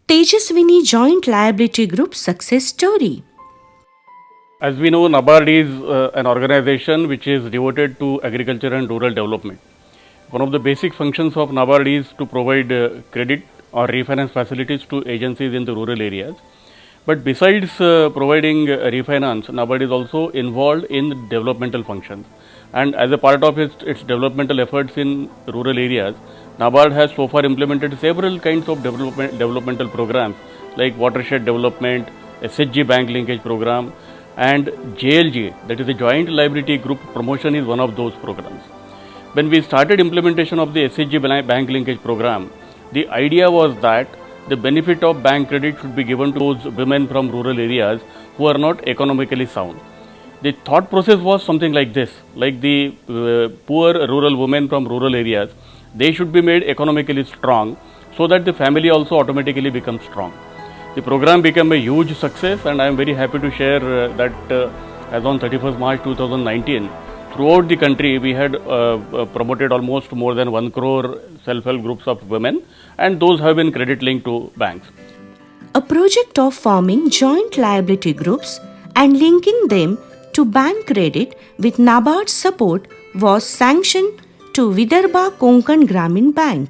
Tejaswini Joint Liability Group success story. As we know, NABARD is an organization which is devoted to agriculture and rural development. One of the basic functions of NABARD is to provide credit or refinance facilities to agencies in the rural areas. But besides providing refinance, NABARD is also involved in developmental functions. And as a part of its developmental efforts in rural areas, NABARD has so far implemented several kinds of developmental programs like watershed development, SHG bank linkage program, and JLG, that is a joint liability group promotion, is one of those programs. When we started implementation of the SHG bank linkage program, the idea was that the benefit of bank credit should be given to those women from rural areas who are not economically sound. The thought process was something like this, like the poor rural women from rural areas, they should be made economically strong so that the family also automatically becomes strong. The program became a huge success, and I am very happy to share that as on 31st March 2019, throughout the country we had promoted almost more than 1 crore self-help groups of women, and those have been credit linked to banks. A project of forming joint liability groups and linking them to bank credit with NABARD support was sanctioned to Vidarbha Konkan Gramin Bank.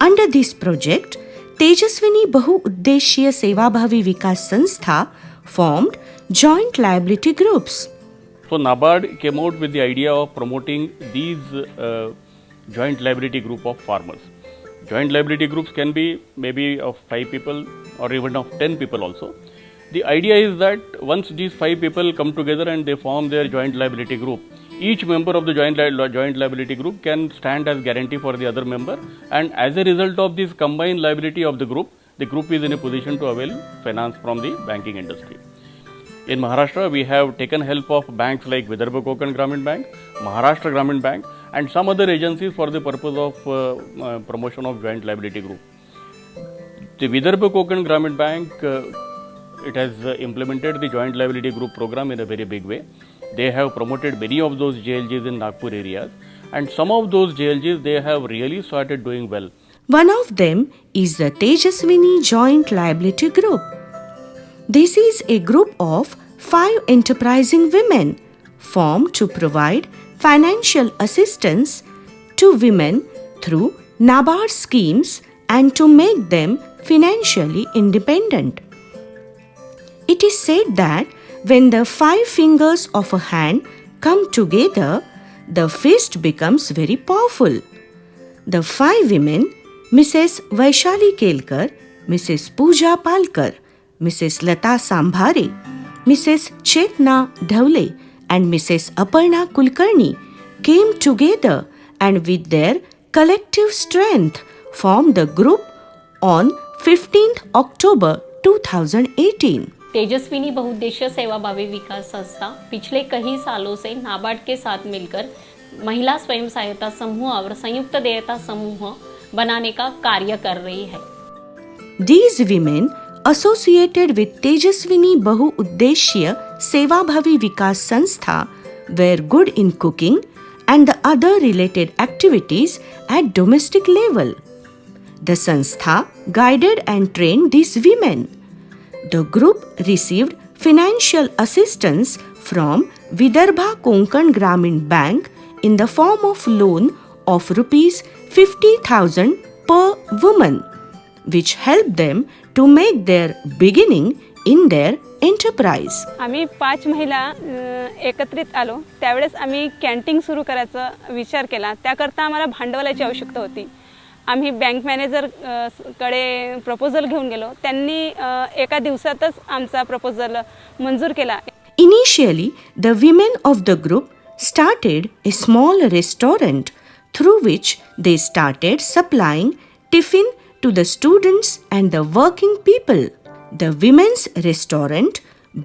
Under this project, Tejaswini Bahu-Uddeshya Sevabhavi Vikas Sanstha formed joint liability groups. So NABARD came out with the idea of promoting these joint liability group of farmers. Joint liability groups can be maybe of 5 people or even of 10 people also. The idea is that once these 5 people come together and they form their joint liability group, each member of the joint liability group can stand as guarantee for the other member, and as a result of this combined liability of the group is in a position to avail finance from the banking industry. In Maharashtra, we have taken help of banks like Vidarbha Konkan Gramin Bank, Maharashtra Gramin Bank, and some other agencies for the purpose of promotion of joint liability group. The Vidarbha Konkan Gramin Bank, it has implemented the joint liability group program in a very big way. They have promoted many of those JLGs in Nagpur areas, and some of those JLGs, they have really started doing well. One of them is the Tejaswini Joint Liability Group. This is a group of 5 enterprising women formed to provide financial assistance to women through NABARD schemes and to make them financially independent. It is said that when the 5 fingers of a hand come together, the fist becomes very powerful. The 5 women, Mrs. Vaishali Kelkar, Mrs. Pooja Palkar, Mrs. Lata Sambhare, Mrs. Chetna Dhawle, and Mrs. Aparna Kulkarni, came together and with their collective strength formed the group on 15th October 2018. Tejaswini बहुउद्देश्य सेवाभावी विकास संस्था पिछले कई सालों से नाबार्ड के साथ मिलकर महिला स्वयं सहायता समूह और संयुक्त देयता समूह बनाने का कार्य कर रही है. These women associated with Tejaswini Bahu-Uddeshya Sevabhavi Vikas Sanstha were good in cooking and the other related activities at domestic level. The Sanstha guided and trained these women. The group received financial assistance from Vidarbha Konkan Gramin Bank in the form of loan of rupees 50,000 per woman, which helped them to make their beginning in their enterprise. आम्ही 5 महिला एकत्रित आलो. त्यावेळेस आम्ही canteen सुरू करायचा विचार केला. त्याकरता आम्हाला भांडवलाची आवश्यकता होती. आम्ही बँक मॅनेजर कडे प्रपोजल घेऊन गेलो. त्यांनी एका दिवसातच आमचा प्रपोजल मंजूर केला. Initially, the women of the group started a small restaurant through which they started supplying tiffin to the students and the working people. The women's restaurant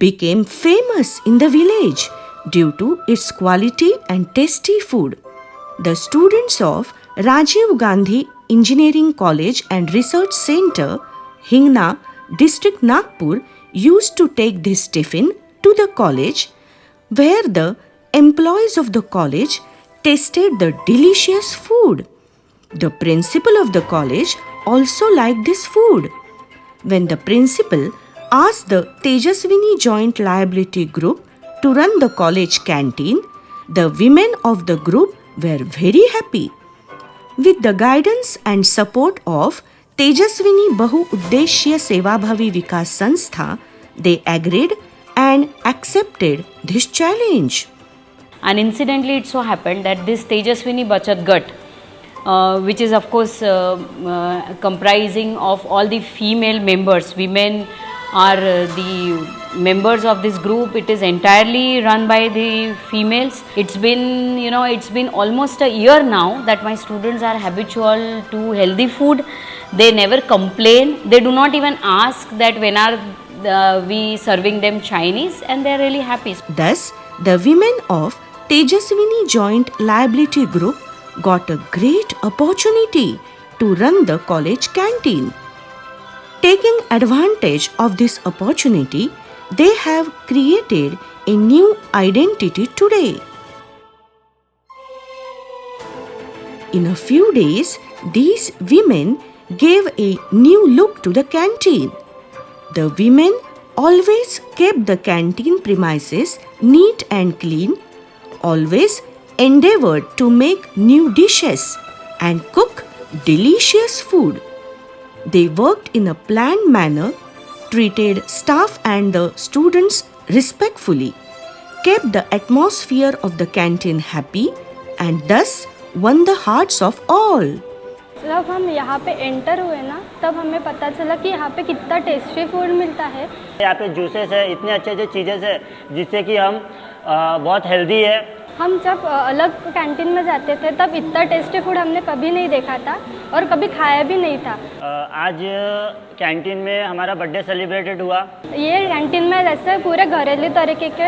became famous in the village due to its quality and tasty food. The students of Rajiv Gandhi Engineering College and Research Center, Hingna, District Nagpur, used to take this tiffin to the college, where the employees of the college tasted the delicious food. The principal of the college also liked this food. when the principal asked the Tejaswini Joint Liability Group to run the college canteen, the women of the group were very happy. With the guidance and support of Tejaswini Bahu Uddeshya Sevabhavi Vikas Sanstha, they agreed and accepted this challenge. And incidentally, it so happened that this Tejaswini Bachat Gat, which is of course comprising of all the female members, women are the members of this group. It is entirely run by the females. It's been almost a year now that my students are habitual to healthy food. They never complain. They do not even ask that when are we serving them Chinese, and they are really happy. Thus, the women of Tejaswini Joint Liability Group got a great opportunity to run the college canteen. Taking advantage of this opportunity, they have created a new identity today. In a few days, these women gave a new look to the canteen. The women always kept the canteen premises neat and clean, always endeavored to make new dishes and cook delicious food. They worked in a planned manner, treated staff and the students respectfully, kept the atmosphere of the canteen happy, and thus won the hearts of all. जब हम यहाँ पे enter हुए ना, तब हमें पता चला कि यहाँ पे कितना टेस्टी फूड मिलता है. यहाँ पे जूसेस है, इतने अच्छे अच्छे चीज़ें हैं जिससे कि हम बहुत हेल्दी है. हम जब अलग कैंटीन में जाते थे तब इतना टेस्टी फूड हमने कभी नहीं देखा था और कभी खाया भी नहीं था. आज कैंटीन में हमारा बर्थडे सेलिब्रेटेड हुआ. ये कैंटीन में जैसे पूरे घरेलू तरीके के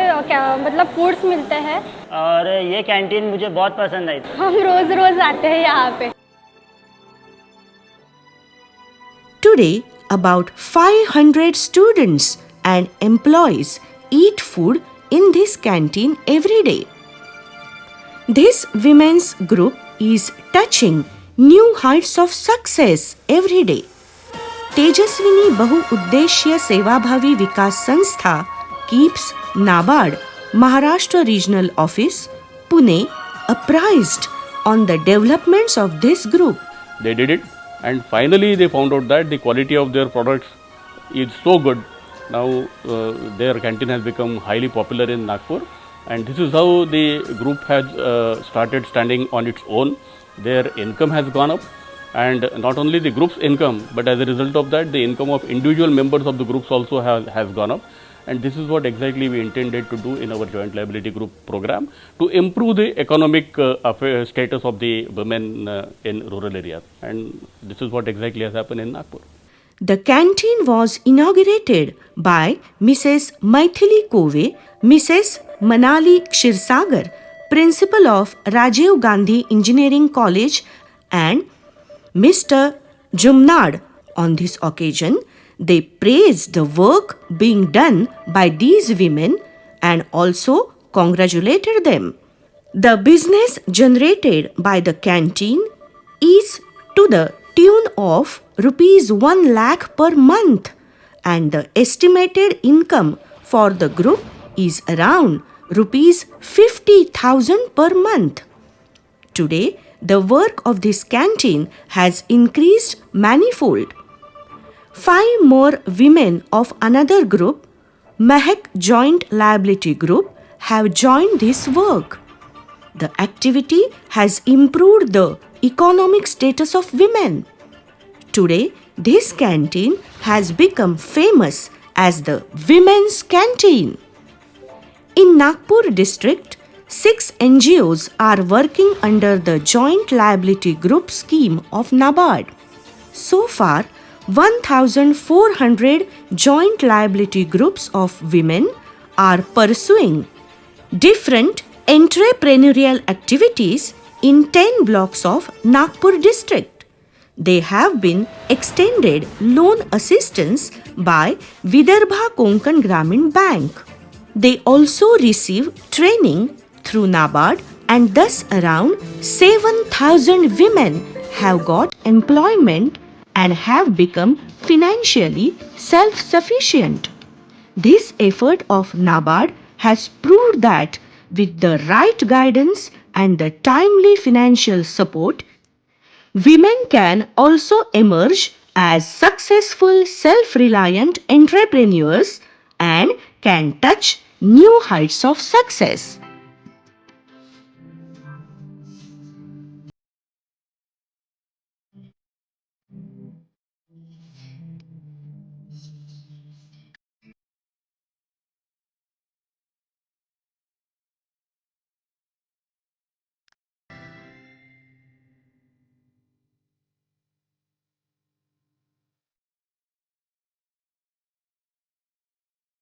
मतलब फूड्स मिलते हैं और ये कैंटीन मुझे बहुत पसंद आई. हम रोज रोज आते हैं यहाँ पे. Today, about 500 students and employees eat food in this canteen every day. This women's group is touching new heights of success every day. Tejaswini Bahu Uddeshya Sevabhavi Vikas Sanstha keeps NABARD, Maharashtra Regional Office, Pune, apprised on the developments of this group. They did it, and finally they found out that the quality of their products is so good. Now their canteen has become highly popular in Nagpur, and this is how the group has started standing on its own. Their income has gone up, and not only the group's income, but as a result of that, the income of individual members of the groups also has gone up. And this is what exactly we intended to do in our joint liability group program, to improve the economic status of the women in rural areas. And this is what exactly has happened in Nagpur. The canteen was inaugurated by Mrs. Maithili Kove, Mrs. Manali Kshirsagar, Principal of Rajiv Gandhi Engineering College, and Mr. Jumnad. On this occasion, they praised the work being done by these women and also congratulated them. The business generated by the canteen is to the tune of rupees 1 lakh per month, and the estimated income for the group is around rupees 50,000 per month. Today, the work of this canteen has increased manifold. 5 more women of another group, Mahek Joint Liability Group, have joined this work. The activity has improved the economic status of women. Today, this canteen has become famous as the Women's Canteen. In Nagpur district, 6 NGOs are working under the Joint Liability Group scheme of NABARD. So far, 1,400 joint liability groups of women are pursuing different entrepreneurial activities in 10 blocks of Nagpur district. They have been extended loan assistance by Vidarbha Konkan Gramin Bank. They also receive training through NABARD, and thus around 7,000 women have got employment and have become financially self-sufficient. This effort of NABARD has proved that with the right guidance and the timely financial support, women can also emerge as successful, self-reliant entrepreneurs and can touch new heights of success.